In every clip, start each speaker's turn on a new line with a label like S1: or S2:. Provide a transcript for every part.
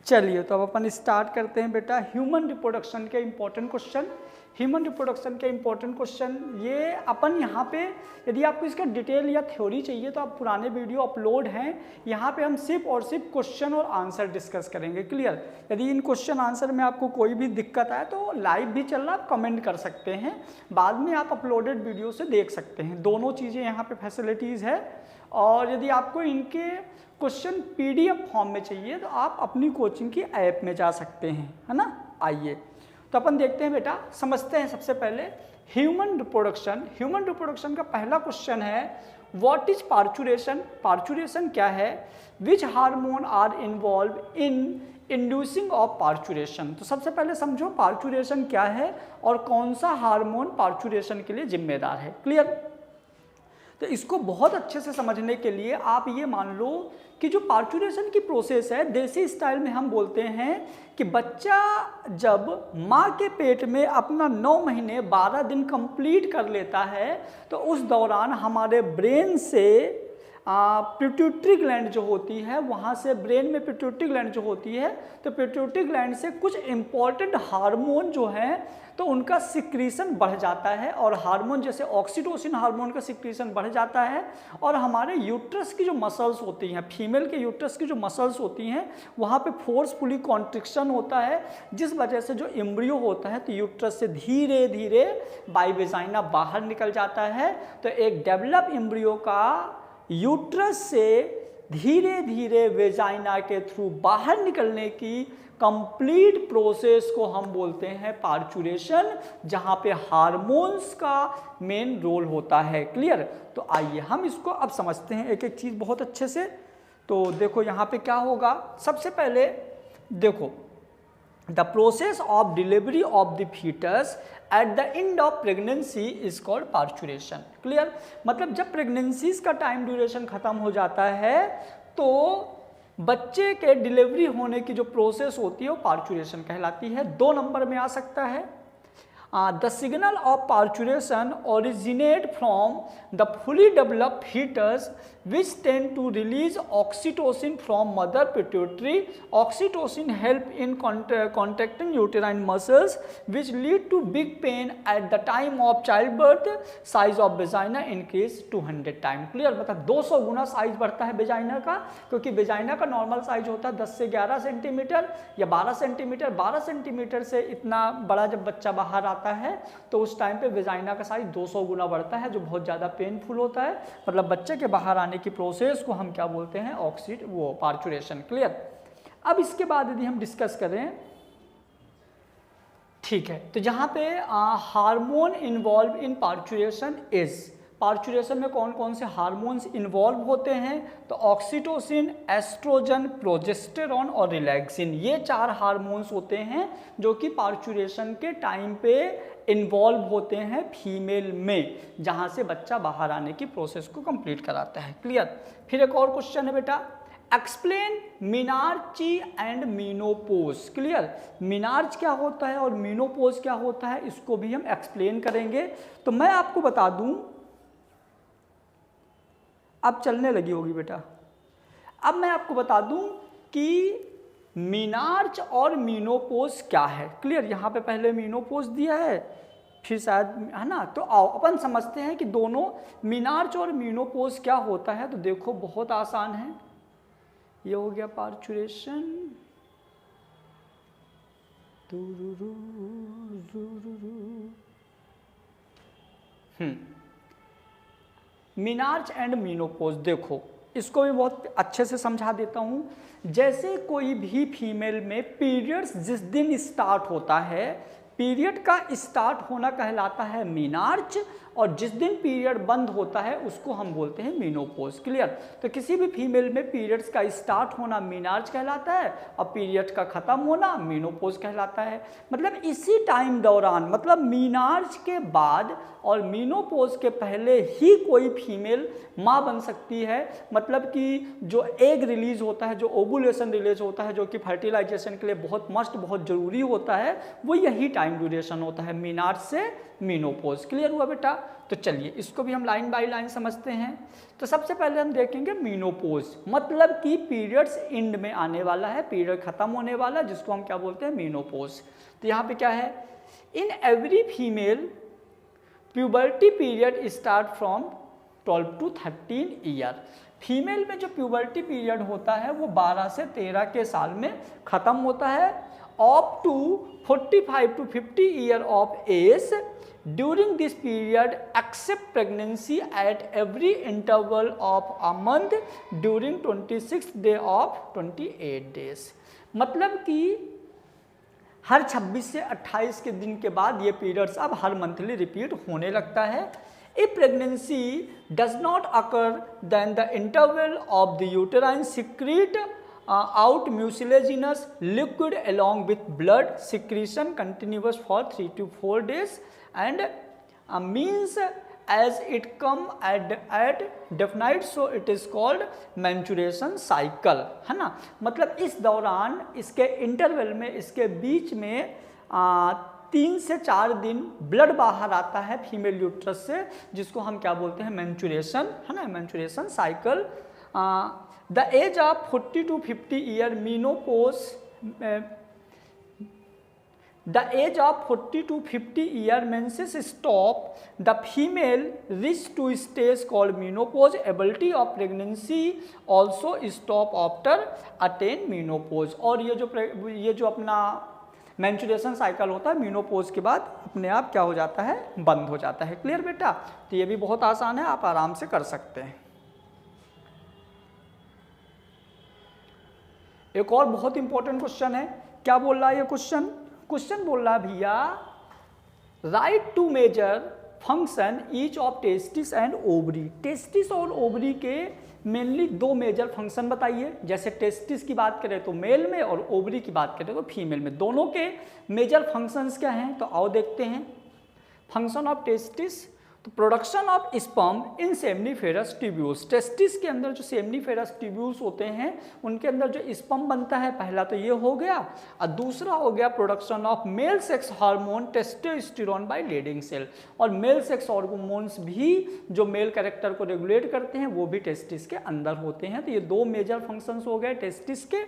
S1: चलिए तो अब अपन स्टार्ट करते हैं बेटा ह्यूमन रिप्रोडक्शन के इम्पोर्टेंट क्वेश्चन। ह्यूमन रिप्रोडक्शन के इम्पोर्टेंट क्वेश्चन ये अपन यहाँ पे, यदि आपको इसका डिटेल या थ्योरी चाहिए तो आप पुराने वीडियो अपलोड हैं, यहाँ पे हम सिर्फ और सिर्फ क्वेश्चन और आंसर डिस्कस करेंगे। क्लियर? यदि इन क्वेश्चन आंसर में आपको कोई भी दिक्कत आए तो लाइव भी चल रहा, आप कमेंट कर सकते हैं, बाद में आप अपलोडेड वीडियो से देख सकते हैं। दोनों चीज़ें यहाँ पे फैसिलिटीज़ है। और यदि आपको इनके क्वेश्चन PDF फॉर्म में चाहिए तो आप अपनी कोचिंग की ऐप में जा सकते हैं, है ना। आइए तो अपन देखते हैं बेटा, समझते हैं सबसे पहले ह्यूमन रिप्रोडक्शन। ह्यूमन रिप्रोडक्शन का पहला क्वेश्चन है व्हाट इज पार्चुरेशन। पार्चुरेशन क्या है? Which hormone are involve in inducing of parturition. तो सबसे पहले समझो पार्चुरेशन क्या है और कौन सा हार्मोन पार्चुरेशन के लिए जिम्मेदार है। क्लियर? तो इसको बहुत अच्छे से समझने के लिए आप ये मान लो कि जो पार्चुरेशन की प्रोसेस है, देसी स्टाइल में हम बोलते हैं कि बच्चा जब माँ के पेट में अपना 9 महीने 12 दिन कंप्लीट कर लेता है तो उस दौरान हमारे ब्रेन से पिट्यूटरी ग्लैंड जो होती है, वहाँ से ब्रेन में पिट्यूटरी ग्लैंड जो होती है, तो पिट्यूटरी ग्लैंड से कुछ इम्पॉर्टेंट हार्मोन जो हैं तो उनका सिक्रीशन बढ़ जाता है, और हार्मोन जैसे ऑक्सीटोसिन हार्मोन का सिक्रीशन बढ़ जाता है, और हमारे यूट्रस की जो मसल्स होती हैं, फीमेल के यूट्रस की जो मसल्स होती हैं, वहाँ पे फोर्सफुली कॉन्ट्रिक्शन होता है, जिस वजह से जो एम्ब्रियो होता है तो यूट्रस से धीरे धीरे बाय वेजाइना बाहर निकल जाता है। तो एक डेवलप एम्ब्रियो का यूट्रस से धीरे धीरे वेजाइना के थ्रू बाहर निकलने की कंप्लीट प्रोसेस को हम बोलते हैं पार्चुरेशन, जहां पे हार्मोन्स का मेन रोल होता है। क्लियर? तो आइए हम इसको अब समझते हैं एक एक चीज बहुत अच्छे से। तो देखो यहाँ पे क्या होगा, सबसे पहले देखो the process of delivery of the foetus at the end of pregnancy is called parturition. Clear? मतलब जब प्रेगनेंसीज का टाइम ड्यूरेशन खत्म हो जाता है तो बच्चे के डिलीवरी होने की जो प्रोसेस होती है वो पार्चुरेशन कहलाती है। 2 नंबर में आ सकता है the signal of parturition originate from the fully developed foetus which tend to release oxytocin from mother pituitary. Oxytocin help in contracting uterine muscles which lead to big pain at the time of childbirth. Size of vagina increase 200 times. Clear? मतलब 200 गुना size बढ़ता है vagina का, क्योंकि vagina का normal size होता है 10 से 11 centimetre या 12 सेंटीमीटर। 12 सेंटीमीटर से इतना बड़ा जब बच्चा बाहर आता है तो उस टाइम पे वेजाइना का साइज 200 गुना बढ़ता है, जो बहुत ज़्यादा पेनफुल होता है। मतलब बच्चे के बाहर आने की प्रोसेस को हम क्या बोलते हैं? पार्चुरेशन। क्लियर? अब इसके बाद यदि हम डिस्कस करें, ठीक है, तो जहां पे hormone involve in parturition is, parturition में कौन कौन से हार्मोन्स इन्वॉल्व होते हैं? तो ऑक्सीटोसिन, एस्ट्रोजन, प्रोजेस्टेरॉन और रिलैक्सिन, ये 4 हार्मोन्स होते हैं जो कि पार्चुरेशन के टाइम पे इन्वॉल्व होते हैं फीमेल में, जहां से बच्चा बाहर आने की प्रोसेस को कंप्लीट कराता है। क्लियर? फिर एक और क्वेश्चन है बेटा, एक्सप्लेन मीनार्ची एंड मीनोपोज। क्लियर? मीनार्च क्या होता है और मीनोपोज क्या होता है, इसको भी हम एक्सप्लेन करेंगे। तो मैं आपको बता दूं, अब चलने लगी होगी बेटा, अब मैं आपको बता दूं कि मीनार्च और मीनोपोज क्या है। क्लियर? यहाँ पे पहले मीनोपोज दिया है, फिर शायद, है ना। तो आओ अपन समझते हैं कि दोनों मीनार्च और मीनोपोज क्या होता है। तो देखो बहुत आसान है, ये हो गया पार्चुरेशन, मीनार्च एंड मीनोपोज। देखो इसको भी बहुत अच्छे से समझा देता हूँ। जैसे कोई भी फीमेल में पीरियड्स जिस दिन स्टार्ट होता है, पीरियड का स्टार्ट होना कहलाता है मीनार्च, और जिस दिन पीरियड बंद होता है उसको हम बोलते हैं मीनोपोज। क्लियर? तो किसी भी फीमेल में पीरियड्स का स्टार्ट होना मीनार्च कहलाता है और पीरियड का खत्म होना मीनोपोज कहलाता है। मतलब इसी टाइम दौरान, मतलब मीनार्च के बाद और मीनोपोज के पहले ही कोई फीमेल माँ बन सकती है। मतलब कि जो एग रिलीज होता है, जो ओवुलेशन रिलीज होता है, जो कि फर्टिलाइजेशन के लिए बहुत मस्ट, बहुत ज़रूरी होता है, वो यही टाइम ड्यूरेशन होता है मीनार्च से मीनोपोज। क्लियर हुआ बेटा? तो चलिए इसको भी हम लाइन बाय लाइन समझते हैं। तो सबसे पहले हम देखेंगे मीनोपोज, मतलब कि पीरियड्स एंड में आने वाला है, पीरियड खत्म होने वाला है, जिसको हम क्या बोलते हैं? मीनोपोज। तो यहाँ पे क्या है? In every female puberty period start from 12 to 13 year. Female में जो प्यूबर्टी पीरियड होता है वो 12 से 13 के साल में ख़त्म होता है। Up to 45 to 50 year of age. During this period except pregnancy at every interval of a month during 26 day of 28 days. मतलब कि हर 26 से 28 के दिन के बाद ये पीरियड्स अब हर मंथली रिपीट होने लगता है। If pregnancy does not occur, then the interval of the uterine secrete out mucilaginous liquid along with blood secretion continuous for 3 to 4 days and means as it come at definite, so it is called menstruation cycle, है ना। मतलब इस दौरान, इसके interval में, इसके बीच में 3 से 4 दिन ब्लड बाहर आता है फीमेल यूट्रस से, जिसको हम क्या बोलते हैं? मेंस्ट्रुएशन, है ना, menstruation cycle. The age of 40 to 50 year menopause. The age of 40 to 50 year menses stop. The female reach to stage called menopause. Ability of pregnancy also stop after attain menopause. और ये जो अपना menstruation cycle होता है menopause के बाद अपने आप क्या हो जाता है? बंद हो जाता है। क्लियर बेटा? तो ये भी बहुत आसान है, आप आराम से कर सकते हैं। एक और बहुत इंपॉर्टेंट क्वेश्चन है। क्या बोल रहा है ये क्वेश्चन? क्वेश्चन बोल रहा है भैया, write to major function each of testis and ovary. Testis और ओवरी के मेनली 2 मेजर फंक्शन बताइए। जैसे टेस्टिस की बात करें तो मेल में, और ओवरी की बात करें तो फीमेल में। दोनों के मेजर फंक्शंस क्या हैं? तो आओ देखते हैं। फंक्शन ऑफ टेस्टिस, तो production of sperm in seminiferous tubules. Testis के अंदर जो सेमनीफेरस ट्यूब्यूल्स होते हैं उनके अंदर जो स्पर्म बनता है, पहला तो ये हो गया, और दूसरा हो गया production of male sex hormone testosterone by Leydig cell. और मेल सेक्स हार्मोन्स भी जो मेल कैरेक्टर को रेगुलेट करते हैं वो भी टेस्टिस के अंदर होते हैं। तो ये 2 मेजर फंक्शंस हो गए टेस्टिस के।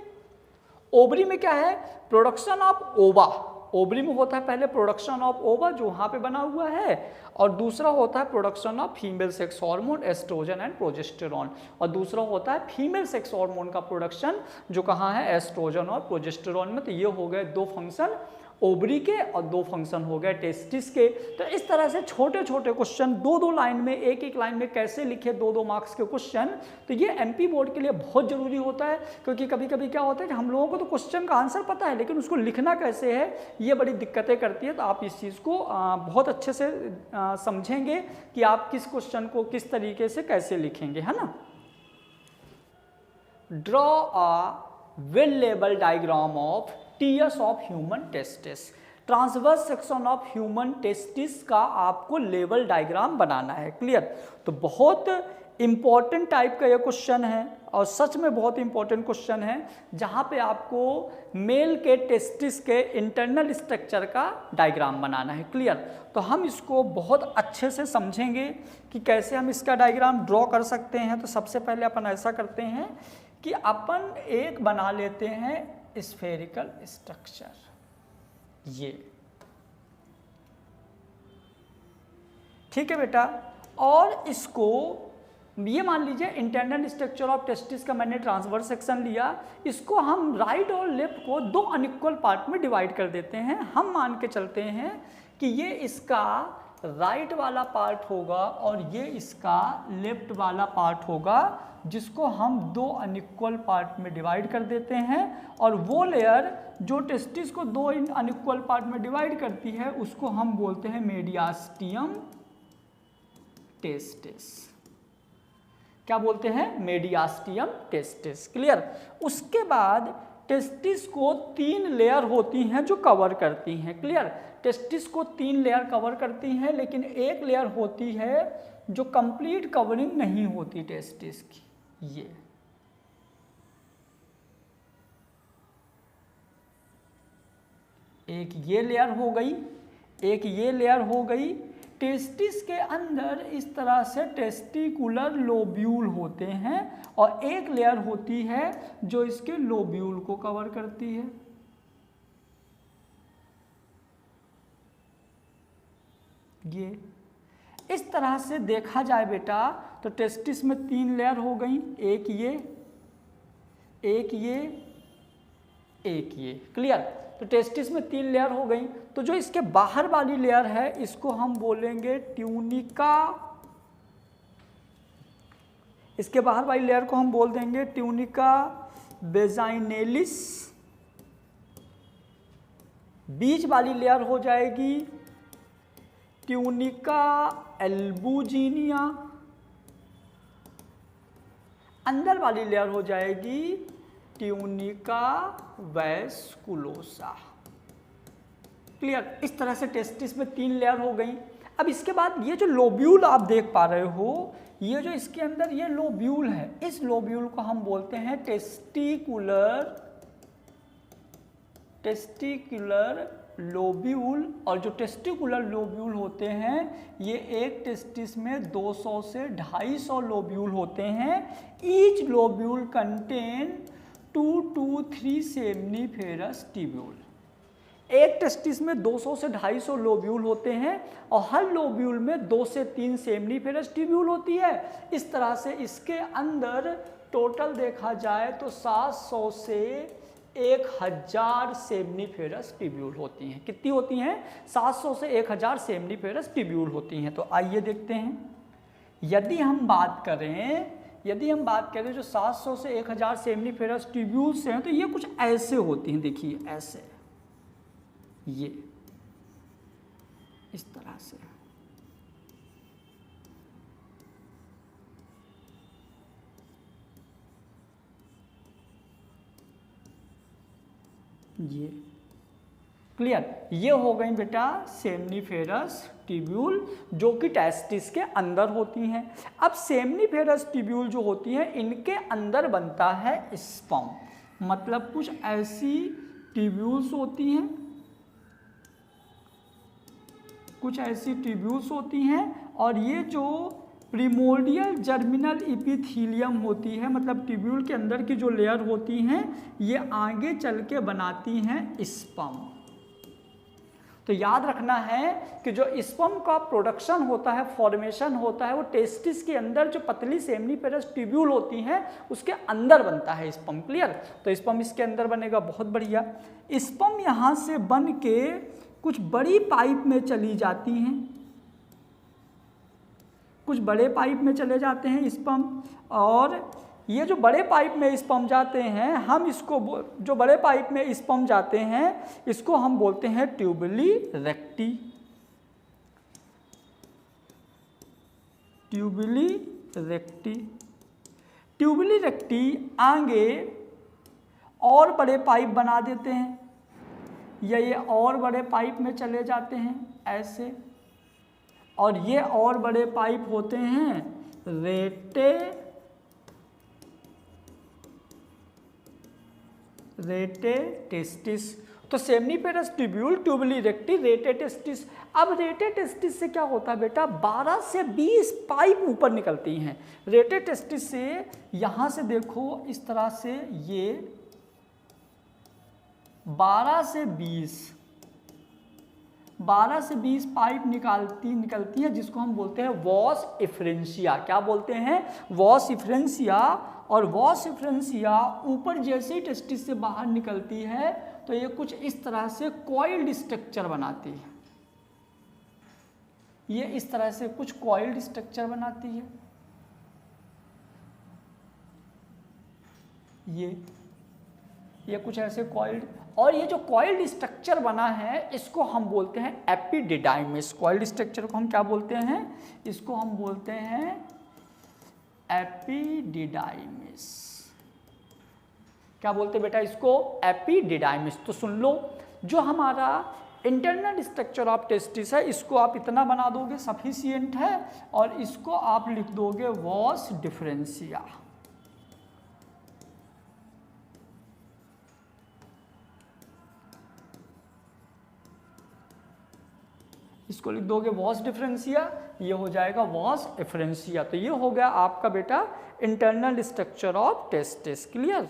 S1: ओवरी में क्या है? प्रोडक्शन ऑफ ओवा। ओवरी में होता है पहले प्रोडक्शन ऑफ ओवा जो वहाँ पे बना हुआ है, और दूसरा होता है production of female sex hormone oestrogen and progesterone, और दूसरा होता है फीमेल सेक्स हार्मोन का प्रोडक्शन जो कहाँ है? एस्ट्रोजन और प्रोजेस्टेरॉन में। तो ये हो गए 2 फंक्शन ओवरी के, और 2 फंक्शन हो गए टेस्टिस के। तो इस तरह से छोटे छोटे क्वेश्चन 2-2 लाइन में, एक लाइन में कैसे लिखे 2-2 मार्क्स के क्वेश्चन, तो ये एमपी बोर्ड के लिए बहुत जरूरी होता है। क्योंकि कभी कभी क्या होता है कि हम लोगों को तो क्वेश्चन का आंसर पता है, लेकिन उसको लिखना कैसे है ये बड़ी दिक्कतें करती है। तो आप इस चीज़ को बहुत अच्छे से समझेंगे कि आप किस क्वेश्चन को किस तरीके से कैसे लिखेंगे, है ना। Draw a well label diagram of tears of human testis. Transverse section of human testis का आपको लेवल डायग्राम बनाना है। क्लियर? तो बहुत इंपॉर्टेंट टाइप का ये क्वेश्चन है, और सच में बहुत इंपॉर्टेंट क्वेश्चन है, जहाँ पे आपको मेल के टेस्टिस के इंटरनल स्ट्रक्चर का डायग्राम बनाना है। क्लियर? तो हम इसको बहुत अच्छे से समझेंगे कि कैसे हम इसका डायग्राम ड्रॉ कर सकते हैं। तो सबसे पहले अपन ऐसा करते हैं कि अपन एक बना लेते हैं स्फेरिकल स्ट्रक्चर, ये ठीक है बेटा। और इसको ये मान लीजिए इंटरनल स्ट्रक्चर ऑफ टेस्टिस का मैंने ट्रांसवर्स सेक्शन लिया, इसको हम राइट और लेफ्ट को 2 अनइक्वल पार्ट में डिवाइड कर देते हैं। हम मान के चलते हैं कि ये इसका राइट वाला पार्ट होगा और ये इसका लेफ्ट वाला पार्ट होगा, जिसको हम 2 अनइक्वल पार्ट में डिवाइड कर देते हैं। और वो लेयर जो टेस्टिस को 2 अनइक्वल पार्ट में डिवाइड करती है उसको हम बोलते हैं मीडियास्टियम टेस्टिस। क्या बोलते हैं? मीडियास्टियम टेस्टिस। क्लियर? उसके बाद टेस्टिस को 3 लेयर होती हैं जो कवर करती हैं। क्लियर? टेस्टिस को 3 लेयर कवर करती हैं, लेकिन एक लेयर होती है जो कंप्लीट कवरिंग नहीं होती टेस्टिस की। ये एक ये लेयर हो गई, एक ये लेयर हो गई। टेस्टिस के अंदर इस तरह से टेस्टिकुलर लोब्यूल होते हैं और एक लेयर होती है जो इसके लोब्यूल को कवर करती है। ये इस तरह से देखा जाए बेटा तो टेस्टिस में 3 लेयर हो गई, एक ये, एक ये, एक ये। क्लियर? तो टेस्टिस में 3 लेयर हो गई। तो जो इसके बाहर वाली लेयर है इसको हम बोलेंगे ट्यूनिका। इसके बाहर वाली लेयर को हम बोल देंगे ट्यूनिका वेजाइनेलिस। बीच वाली लेयर हो जाएगी ट्यूनिका एल्बुजिनिया। अंदर वाली लेयर हो जाएगी ट्यूनिका वैस्कुलोसा। क्लियर? इस तरह से टेस्टिस में 3 लेयर हो गई। अब इसके बाद ये जो लोब्यूल आप देख पा रहे हो, ये जो इसके अंदर ये लोब्यूल है, इस लोब्यूल को हम बोलते हैं टेस्टिकुलर लोब्यूल। और जो टेस्टिकुलर लोब्यूल होते हैं ये एक टेस्टिस में 200 से 250 लोब्यूल होते हैं। Each lobule contain 2 to 3 seminiferous tubule. एक टेस्टिस में 200 से 250 लोब्यूल होते हैं और हर लोब्यूल में 2 से 3 सेमनीफेरस ट्यूब्यूल होती है। इस तरह से इसके अंदर टोटल देखा जाए तो 700 से 1000 सेमनीफेरस ट्यूब्यूल होती हैं। कितनी होती हैं? 700 से 1000 सेमनीफेरस ट्यूब्यूल होती हैं। तो आइए देखते हैं, यदि हम बात करें जो 700 से 1000 सेमनीफेरस ट्यूब्यूल्स हैं तो ये कुछ ऐसे होती हैं। देखिए ऐसे, ये इस तरह से। ये क्लियर? ये हो गई बेटा सेमनीफेरस ट्यूब्यूल जो कि टेस्टिस के अंदर होती हैं। अब सेमनीफेरस ट्यूब्यूल जो होती हैं इनके अंदर बनता है स्पर्म। मतलब कुछ ऐसी ट्यूब्यूल्स होती हैं, और ये जो प्रिमोर्डियल जर्मिनल इपिथीलियम होती है, मतलब ट्यूब्यूल के अंदर की जो लेयर होती हैं ये आगे चल के बनाती हैं स्पर्म। तो याद रखना है कि जो स्पर्म का प्रोडक्शन होता है, फॉर्मेशन होता है, वो टेस्टिस के अंदर जो पतली सेमनीफेरस ट्यूब्यूल होती हैं उसके अंदर बनता है स्पर्म। क्लियर? तो स्पर्म इसके अंदर बनेगा। बहुत बढ़िया। स्पर्म यहाँ से बन के कुछ बड़ी पाइप में चली जाती हैं, कुछ बड़े पाइप में चले जाते हैं स्पर्म। और ये जो बड़े पाइप में स्पर्म जाते हैं, हम इसको जो बड़े पाइप में स्पर्म जाते हैं इसको हम बोलते हैं ट्यूबुली रेक्टी। ट्यूबुली रेक्टी आगे और बड़े पाइप बना देते हैं, या ये और बड़े पाइप में चले जाते हैं ऐसे। और ये और बड़े पाइप होते हैं रेटे टेस्टिस। तो सेमनीफेरस ट्यूब्यूल, ट्यूबुली रेक्टी, रेटे टेस्टिस। अब रेटे टेस्टिस से क्या होता है बेटा, 12 से 20 पाइप ऊपर निकलती हैं। रेटे टेस्टिस से यहाँ से देखो इस तरह से ये 12 से 20 पाइप निकलती है, जिसको हम बोलते हैं वॉस इफ्रेंशिया। क्या बोलते हैं? Vasa efferentia. और वॉस इफ्रेंशिया ऊपर जैसे ही टेस्टिस से बाहर निकलती है तो ये कुछ इस तरह से कॉइल्ड स्ट्रक्चर बनाती है। ये इस तरह से कुछ कॉइल्ड स्ट्रक्चर बनाती है। ये कुछ ऐसे कॉइल्ड, और ये जो कॉइल्ड स्ट्रक्चर बना है इसको हम बोलते हैं एपिडिडाइमिस। कॉइल्ड स्ट्रक्चर को हम क्या बोलते हैं? इसको हम बोलते हैं एपिडिडाइमिस। क्या बोलते हैं बेटा इसको? एपिडिडाइमिस। तो सुन लो, जो हमारा इंटरनल स्ट्रक्चर ऑफ टेस्टिस है इसको आप इतना बना दोगे सफिशिएंट है, और इसको आप लिख दोगे वॉस डिफरेंशिया। इसको लिख दोगे वॉस डिफरेंशिया, ये हो जाएगा वॉस एफरेंशिया। तो ये हो गया आपका बेटा internal structure of testis. Clear?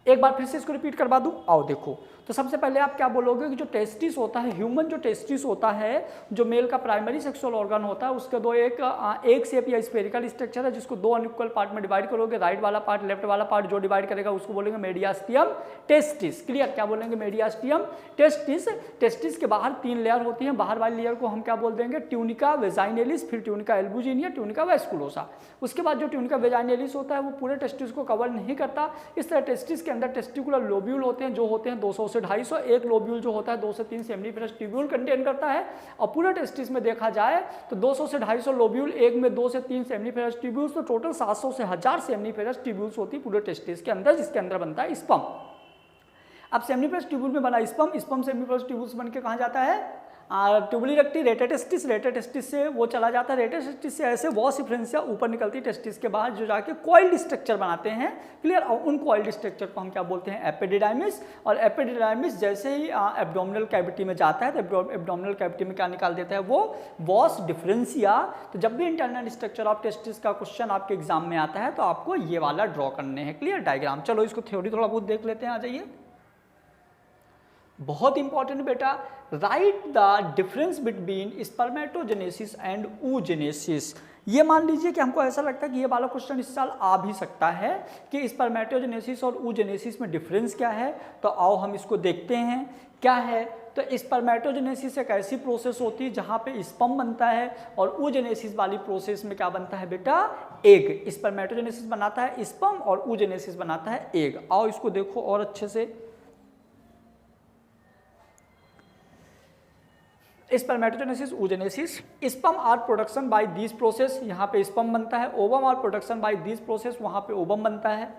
S1: एक बार फिर से इसको रिपीट करवा दूं, आओ देखो। तो सबसे पहले आप क्या बोलोगे कि जो टेस्टिस होता है, ह्यूमन जो टेस्टिस होता है, जो मेल का प्राइमरी सेक्सुअल ऑर्गन होता है, उसके दो एक शेप या स्फेरिकल स्ट्रक्चर है, जिसको दो अनइक्वल पार्ट में डिवाइड करोगे। राइट वाला पार्ट, लेफ्ट वाला पार्ट जो डिवाइड करेगा उसको बोलेंगे मेडियास्टियम टेस्टिस। क्लियर? क्या बोलेंगे? Mediastinum testis. टेस्टिस के बाहर 3 लेयर होती हैं। बाहर वाली लेयर को हम क्या बोल देंगे? ट्यूनिका वेजाइनलिस, फिर ट्यूनिका एल्बुजिनिया, ट्यूनिका वेस्कुलोसा। उसके बाद जो ट्यूनिका वेजाइनलिस होता है वो पूरे टेस्टिस को कवर नहीं करता। इस तरह टेस्टिस के अंदर टेस्टिकुलर लोब्यूल होते हैं, जो होते हैं 200 से 250। एक लोब्यूल जो होता है 2 से 3 सेमिनिफेरस ट्यूब्यूल कंटेन करता है। और पूरे टेस्टिस में देखा जाए तो 200 से 250 लोब्यूल, एक में 2 से 3 सेमिनिफेरस ट्यूब्यूल्स, तो टोटल 700 से 1000 सेमिनिफेरस ट्यूब्यूल्स होती है पूरे टेस्टिस के अंदर, जिसके अंदर बनता है स्पर्म। अब सेमिनिफेरस ट्यूब्यूल में बना स्पर्म सेमिनिफेरस ट्यूब्यूल्स बन के कहाँ जाता है? ट्यूबुली रखती रेटाटेस्टिस, रेटाटेस्टिस से वो चला जाता है, रेटाटेस्टिस से ऐसे वॉस डिफरेंशिया ऊपर निकलती टेस्टिस के बाहर, जो जाके कॉइल्ड स्ट्रक्चर बनाते हैं। क्लियर? और उन कॉइल्ड स्ट्रक्चर को हम क्या बोलते हैं? एपिडिडाइमिस। और एपिडिडाइमिस जैसे ही एब्डोमिनल कैविटी में जाता है तो एब्डोमिनल कैविटी में क्या निकाल देता है? वो वॉस डिफरेंशिया। तो जब भी इंटरनल स्ट्रक्चर ऑफ टेस्टिस का क्वेश्चन आपके एग्जाम में आता है तो आपको ये वाला ड्रॉ करने हैं। क्लियर? डायग्राम। चलो इसको थ्योरी थोड़ा बहुत देख लेते हैं, आ जाइए। बहुत इंपॉर्टेंट बेटा, write the difference between spermatogenesis and oogenesis। ये मान लीजिए कि हमको ऐसा लगता है कि ये वाला क्वेश्चन इस साल आ भी सकता है कि स्पर्मेटोजेनेसिस और oogenesis में डिफरेंस क्या है। तो आओ हम इसको देखते हैं क्या है। तो स्पर्मेटोजेनेसिस एक ऐसी प्रोसेस होती है जहाँ पे स्पर्म बनता है, और oogenesis वाली प्रोसेस में क्या बनता है बेटा? एग। स्पर्मेटोजेनेसिस बनाता है स्पर्म और oogenesis बनाता है एग। आओ इसको देखो और अच्छे से। Spermatogenesis, oogenesis। Sperm are production by this process, यहाँ पे स्पर्म बनता है। Ovum are production by this process, वहाँ पे ओवम बनता है।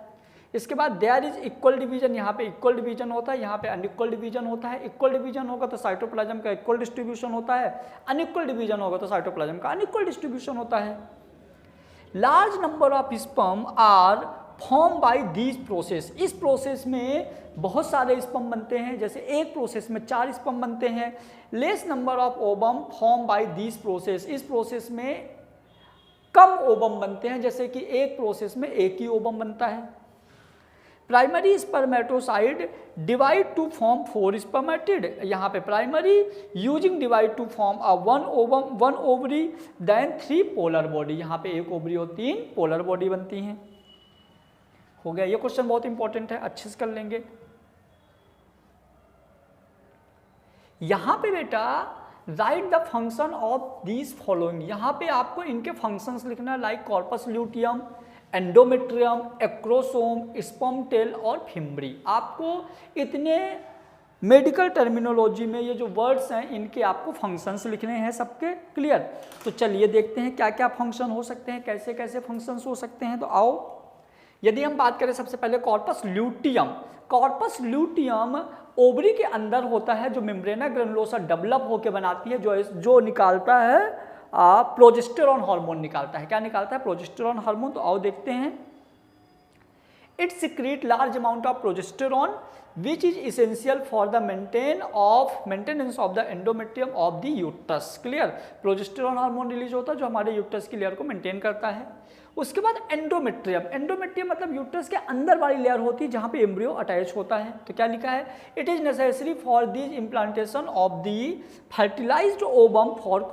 S1: इसके बाद देयर इज इक्वल डिवीजन, यहाँ पे इक्वल डिवीजन होता है, यहाँ पे अनइक्वल डिवीजन होता है। इक्वल डिवीजन होगा तो साइटोप्लाज्म का इक्वल डिस्ट्रीब्यूशन होता है, अनइक्वल डिवीजन होगा तो साइटोप्लाज्म का अनइक्वल डिस्ट्रीब्यूशन होता है। Large number of sperm are form by this process. इस प्रोसेस में बहुत सारे स्पर्म बनते हैं, जैसे एक प्रोसेस में 4 स्पर्म बनते हैं। Less number of ovum form by this process. इस प्रोसेस में कम ओवम बनते हैं, जैसे कि एक प्रोसेस में एक ही ओवम बनता है। Primary spermatocyte divide to form 4 spermatid. यहाँ पे primary using divide to form a 1 ovum 1 ovary then 3 polar body. यहाँ पे 1 ओवरी और 3 पोलर बॉडी बनती हैं। हो गया। ये क्वेश्चन बहुत इंपॉर्टेंट है, अच्छे से कर लेंगे। यहां पे बेटा write the function of these following. यहां पे आपको इनके फंक्शंस लिखना, like corpus luteum, endometrium, acrosome, sperm tail और फिम्ब्री। आपको इतने मेडिकल टर्मिनोलॉजी में ये जो वर्ड्स हैं इनके आपको फंक्शंस लिखने हैं सबके। क्लियर? तो चलिए देखते हैं क्या क्या फंक्शन हो सकते हैं, कैसे कैसे फंक्शंस हो सकते हैं। तो आओ, यदि हम बात करें सबसे पहले corpus luteum. Corpus luteum ovary के अंदर होता है, जो मेम्ब्रेना ग्रेनुलोसा डेवलप होकर बनाती है, जो निकालता है प्रोजेस्टेरॉन हार्मोन निकालता है। क्या निकालता है? Progesterone hormone. तो आओ देखते हैं। It secrete large amount of progesterone which is essential for the maintenance of the endometrium of the uterus. Clear? Progesterone hormone release होता है जो हमारे यूट्रस की लेयर को मेंटेन करता है। उसके बाद एंडोमेट्रियम। एंडोमेट्रियम मतलब यूट्रस के अंदर वाली लेयर होती है जहाँ पे एम्ब्रियो अटैच होता है। तो क्या लिखा है? It is necessary for this implantation of the fertilized ovum for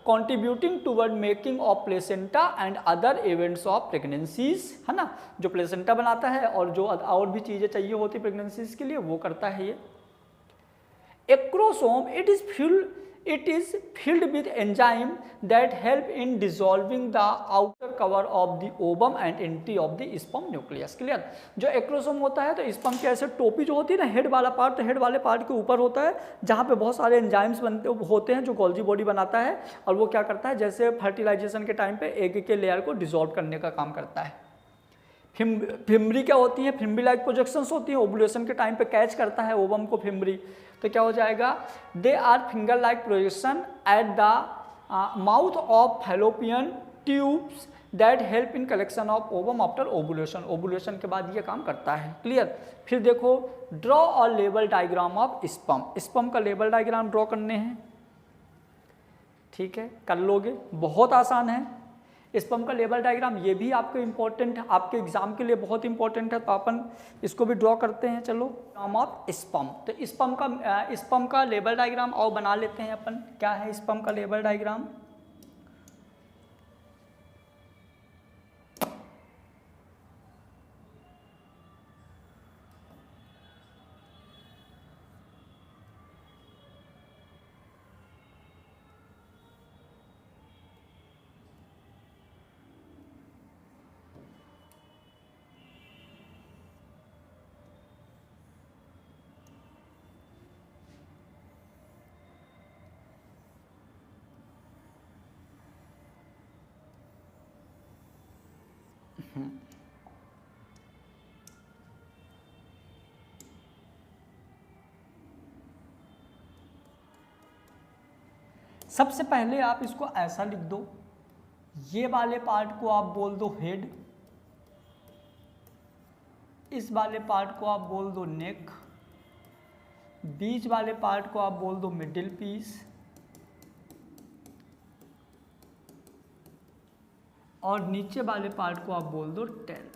S1: contributing toward making of placenta and other events of pregnancies, है ना? जो प्लेसेंटा बनाता है और जो और भी चीज़ें चाहिए होती प्रेगनेंसीज के लिए वो करता है ये। Acrosome, it is filled with enzyme that help in dissolving the outer cover of the ovum and entry of the sperm nucleus। Clear? जो एक्रोसोम होता है तो स्पर्म की ऐसे टोपी जो होती है ना, हेड वाला पार्ट, तो हेड वाले पार्ट के ऊपर होता है जहाँ पे बहुत सारे एंजाइम्स होते हैं जो गोल्जी बॉडी बनाता है, और वो क्या करता है, जैसे फर्टिलाइजेशन के टाइम पे एग के लेयर को डिसॉल्व करने का काम करता है। फिम्ब्री क्या होती है? फिम्ब्री लाइक प्रोजेक्शंस होती है, ओवुलेशन के टाइम पे कैच करता है ओवम को फिम्ब्री। तो क्या हो जाएगा? They are finger like projection at the mouth of fallopian tubes that help in collection of ovum after ovulation. Ovulation के बाद ये काम करता है। क्लियर? फिर देखो, ड्रॉ और label diagram of sperm. Sperm का लेबल डायग्राम ड्रॉ करने हैं। ठीक है, कर लोगे, बहुत आसान है। स्पर्म का लेवल डायग्राम ये भी आपको इम्पोर्टेंट है, आपके एग्जाम के लिए बहुत इंपॉर्टेंट है, तो अपन इसको भी ड्रॉ करते हैं। चलो, नाम ऑफ स्पर्म, तो स्पर्म का लेवल डायग्राम और बना लेते हैं अपन। क्या है स्पर्म का लेवल डायग्राम? सबसे पहले आप इसको ऐसा लिख दो, ये वाले पार्ट को आप बोल दो हेड, इस वाले पार्ट को आप बोल दो नेक, बीच वाले पार्ट को आप बोल दो मिडिल पीस, और नीचे वाले पार्ट को आप बोल दो टेल।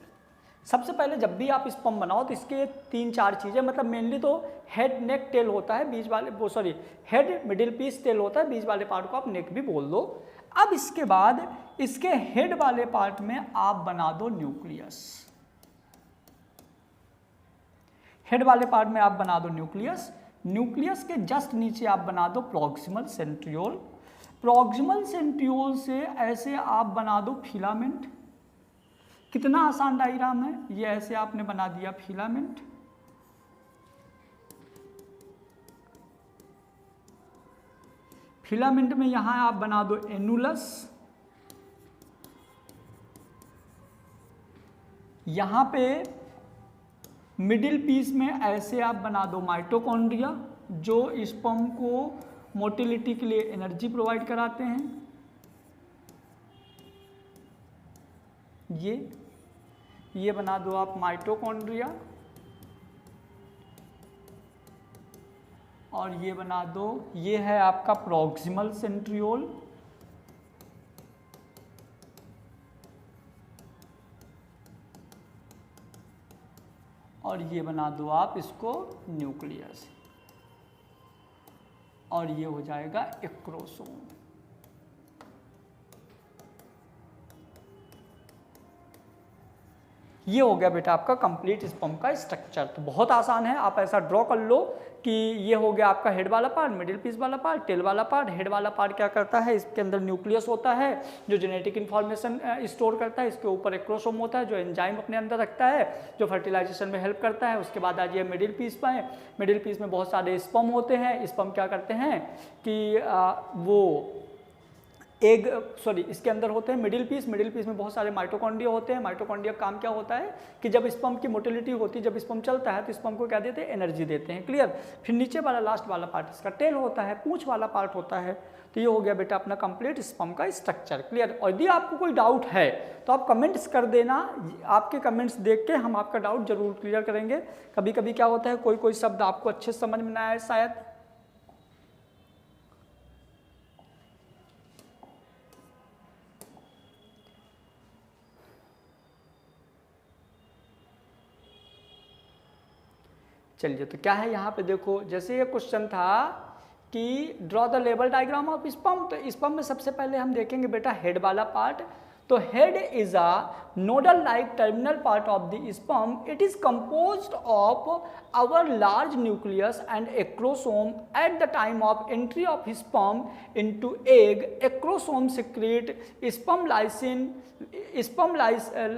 S1: सबसे पहले जब भी आप स्पर्म बनाओ तो इसके 3-4 चीज़ें, मतलब मेनली तो हेड नेक टेल होता है, बीच वाले sorry head middle piece tail होता है, बीच वाले पार्ट को आप नेक भी बोल दो। अब इसके बाद इसके हेड वाले पार्ट में आप बना दो न्यूक्लियस, हेड वाले पार्ट में आप बना दो न्यूक्लियस, न्यूक्लियस के जस्ट नीचे आप बना दो प्रॉक्सिमल सेंट्रियोल, प्रॉक्सिमल सेंट्रियोल से ऐसे आप बना दो फिलामेंट। कितना आसान डायग्राम है ये, ऐसे आपने बना दिया फिलामेंट। फिलामेंट में यहां आप बना दो एनुलस, यहां पे मिडिल पीस में ऐसे आप बना दो माइटोकॉन्ड्रिया, जो स्पर्म को मोटिलिटी के लिए एनर्जी प्रोवाइड कराते हैं। ये बना दो आप माइटोकॉन्ड्रिया, और ये बना दो, ये है आपका प्रॉक्सिमल सेंट्रियोल, और ये बना दो आप इसको न्यूक्लियस, और ये हो जाएगा एक्रोसोम। ये हो गया बेटा आपका कंप्लीट स्पर्म का स्ट्रक्चर। तो बहुत आसान है, आप ऐसा ड्रॉ कर लो कि ये हो गया आपका हेड वाला पार्ट, मिडिल पीस वाला पार्ट, टेल वाला पार्ट। हेड वाला पार्ट क्या करता है, इसके अंदर न्यूक्लियस होता है जो जेनेटिक इन्फॉर्मेशन स्टोर करता है, इसके ऊपर एक्रोसोम होता है जो एंजाइम अपने अंदर रखता है, जो फर्टिलाइजेशन में हेल्प करता है। उसके बाद आ जाइए मिडिल पीस पे, मिडिल पीस में बहुत सारे स्पर्म होते हैं। स्पर्म क्या करते हैं कि वो इसके अंदर होते हैं मिडिल पीस में बहुत सारे माइटोकॉन्ड्रिया होते हैं। माइटोकॉन्ड्रिया का काम क्या होता है कि जब स्पर्म की मोटिलिटी होती है, जब स्पर्म चलता है तो स्पर्म को क्या देते हैं, एनर्जी देते हैं। क्लियर। फिर नीचे वाला लास्ट वाला पार्ट इसका टेल होता है, पूंछ वाला पार्ट होता है। तो ये हो गया बेटा अपना कंप्लीट स्पर्म का स्ट्रक्चर। क्लियर। और यदि आपको कोई डाउट है तो आप कमेंट्स कर देना, आपके कमेंट्स देख के हम आपका डाउट जरूर क्लियर करेंगे। कभी कभी क्या होता है, कोई शब्द आपको अच्छे से समझ में ना आए शायद, चलिए। तो क्या है यहाँ पे देखो, जैसे ये क्वेश्चन था कि draw the level diagram of sperm, तो स्पर्म में सबसे पहले हम देखेंगे बेटा हेड वाला पार्ट। तो head is a nodal like terminal part of the sperm. It is composed of our large nucleus and acrosome. At the time of entry of sperm into egg, acrosome secrete sperm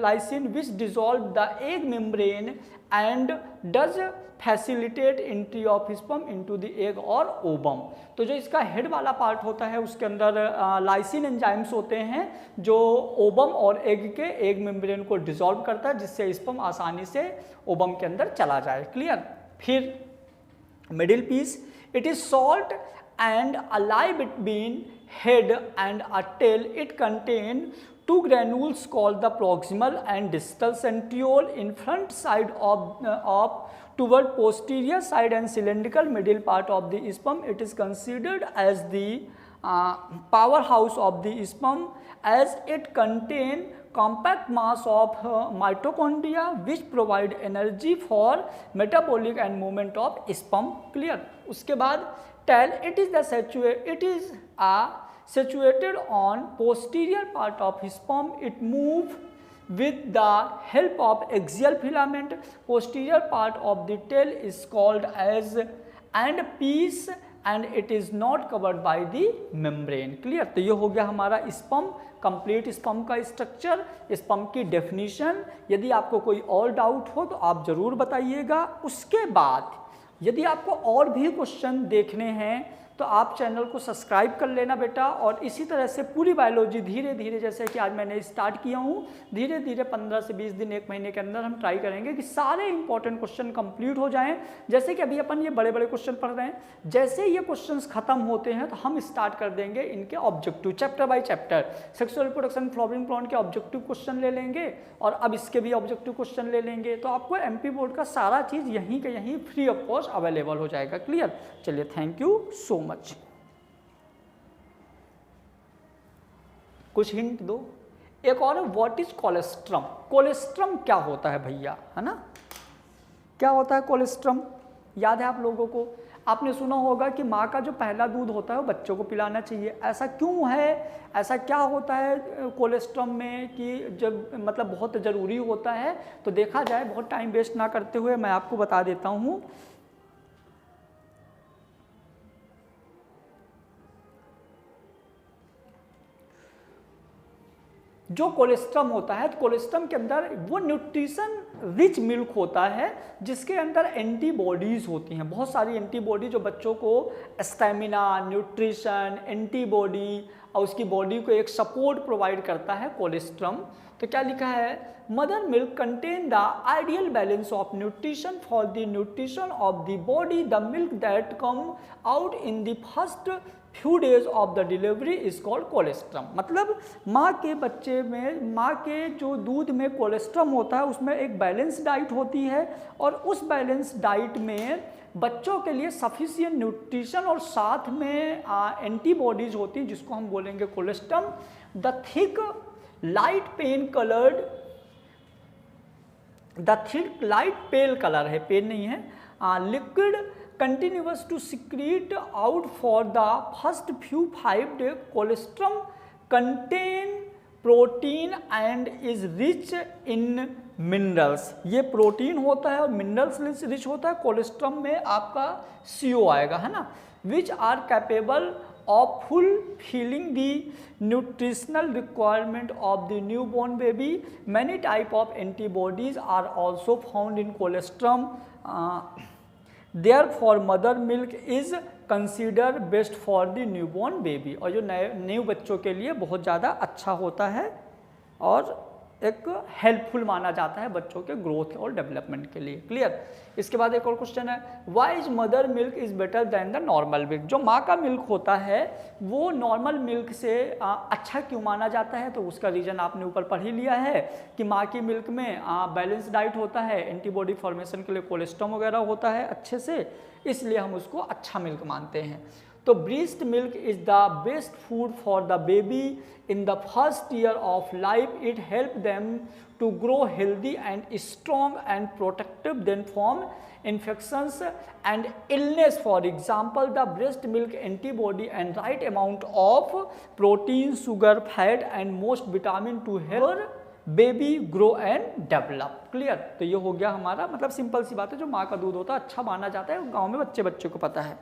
S1: lysine which dissolve the egg membrane and does facilitate entry of sperm into the egg और ओबम। तो जो इसका head वाला part होता है उसके अंदर lysine enzymes होते हैं जो ओबम और एग के एग मेम्ब्रेन को डिसॉल्व करता है, जिससे स्पर्म आसानी से ओबम के अंदर चला जाए। क्लियर। फिर middle piece, it is salt and ally between head and a tail. It contain two granules called the proximal and distal centriole in front side of toward posterior side and cylindrical middle part of the sperm. It is considered as the power house of the sperm as it contain compact mass of mitochondria which provide energy for metabolic and movement of sperm. Clear. उसके बाद tell it is situated on posterior part of sperm. It move with the help of axial filament. Posterior part of the tail is called as end piece and it is not covered by the membrane. Clear. तो ये हो गया हमारा sperm, complete sperm का structure, sperm की definition. यदि आपको कोई और डाउट हो तो आप ज़रूर बताइएगा। उसके बाद यदि आपको और भी क्वेश्चन देखने हैं तो आप चैनल को सब्सक्राइब कर लेना बेटा। और इसी तरह से पूरी बायोलॉजी धीरे धीरे, जैसे कि आज मैंने स्टार्ट किया हूँ, धीरे धीरे 15 से 20 दिन, 1 महीने के अंदर हम ट्राई करेंगे कि सारे इंपॉर्टेंट क्वेश्चन कंप्लीट हो जाएं। जैसे कि अभी अपन ये बड़े बड़े क्वेश्चन पढ़ रहे हैं, जैसे ये क्वेश्चंस खत्म होते हैं तो हम स्टार्ट कर देंगे इनके objective, chapter by chapter. Sexual reproduction flowering plant के ऑब्जेक्टिव क्वेश्चन ले लेंगे और अब इसके भी ऑब्जेक्टिव क्वेश्चन ले लेंगे। तो आपको MP बोर्ड का सारा चीज़ यहीं के यहीं फ्री ऑफ कॉस्ट अवेलेबल हो जाएगा। क्लियर। चलिए, थैंक यू सो मच। कुछ हिंट दो। एक और, व्हाट इज कोलेस्ट्रम? कोलेस्ट्रम क्या होता है भैया, है ना? क्या होता है कोलेस्ट्रम? याद है आप लोगों को? आपने सुना होगा कि माँ का जो पहला दूध होता है वो बच्चों को पिलाना चाहिए। ऐसा क्यों है? ऐसा क्या होता है कोलेस्ट्रम में कि जब मतलब बहुत ज़रूरी होता है? तो देखा जाए, बहुत टाइम वेस्ट ना करते हुए मैं आपको बता देता हूँ। जो कोलेस्ट्रम होता है, तो कोलेस्ट्रम के अंदर वो न्यूट्रिशन रिच मिल्क होता है जिसके अंदर एंटीबॉडीज़ होती हैं, बहुत सारी एंटीबॉडी जो बच्चों को स्टैमिना, न्यूट्रिशन, एंटीबॉडी और उसकी बॉडी को एक सपोर्ट प्रोवाइड करता है कोलेस्ट्रम। तो क्या लिखा है? Mother milk contain the ideal balance of nutrition for the nutrition of the body. The milk that come out in the first few days of the delivery is called colostrum. मतलब माँ के बच्चे में, माँ के जो दूध में कोलेस्ट्रम होता है उसमें एक बैलेंस डाइट होती है और उस बैलेंस डाइट में बच्चों के लिए सफिशिएंट न्यूट्रिशन और साथ में एंटीबॉडीज होती हैं जिसको हम बोलेंगे colostrum. The thick light pen coloured, the thick light pale colour है, पेन नहीं है, liquid continuous to secrete out for the first few 5 days. Colostrum contain protein and is rich in minerals. ये protein होता है और minerals rich होता है। Colostrum में आपका CO आएगा, है ना, which are capable of fulfilling the nutritional requirement of the newborn baby. Many type of antibodies are also found in colostrum. Therefore mother milk is considered best for the newborn baby. और जो new बच्चों के लिए बहुत ज़्यादा अच्छा होता है और एक हेल्पफुल माना जाता है बच्चों के ग्रोथ और डेवलपमेंट के लिए। क्लियर। इसके बाद एक और क्वेश्चन है, why is mother milk is better than the normal milk? जो माँ का मिल्क होता है वो नॉर्मल मिल्क से अच्छा क्यों माना जाता है? तो उसका रीज़न आपने ऊपर पढ़ ही लिया है कि माँ की मिल्क में बैलेंस डाइट होता है, एंटीबॉडी फॉर्मेशन के लिए कोलेस्ट्रॉम वगैरह होता है अच्छे से, इसलिए हम उसको अच्छा मिल्क मानते हैं। तो breast milk is the best food for the baby in the first year of life. It help them to grow healthy and strong and protective then from infections and illness. For example, the breast milk antibody and right amount of protein, sugar, fat and most vitamin to help baby grow and develop. Clear. तो ये हो गया हमारा, मतलब simple सी बात है, जो माँ का दूध होता है अच्छा माना जाता है, गाँव में बच्चे को पता है.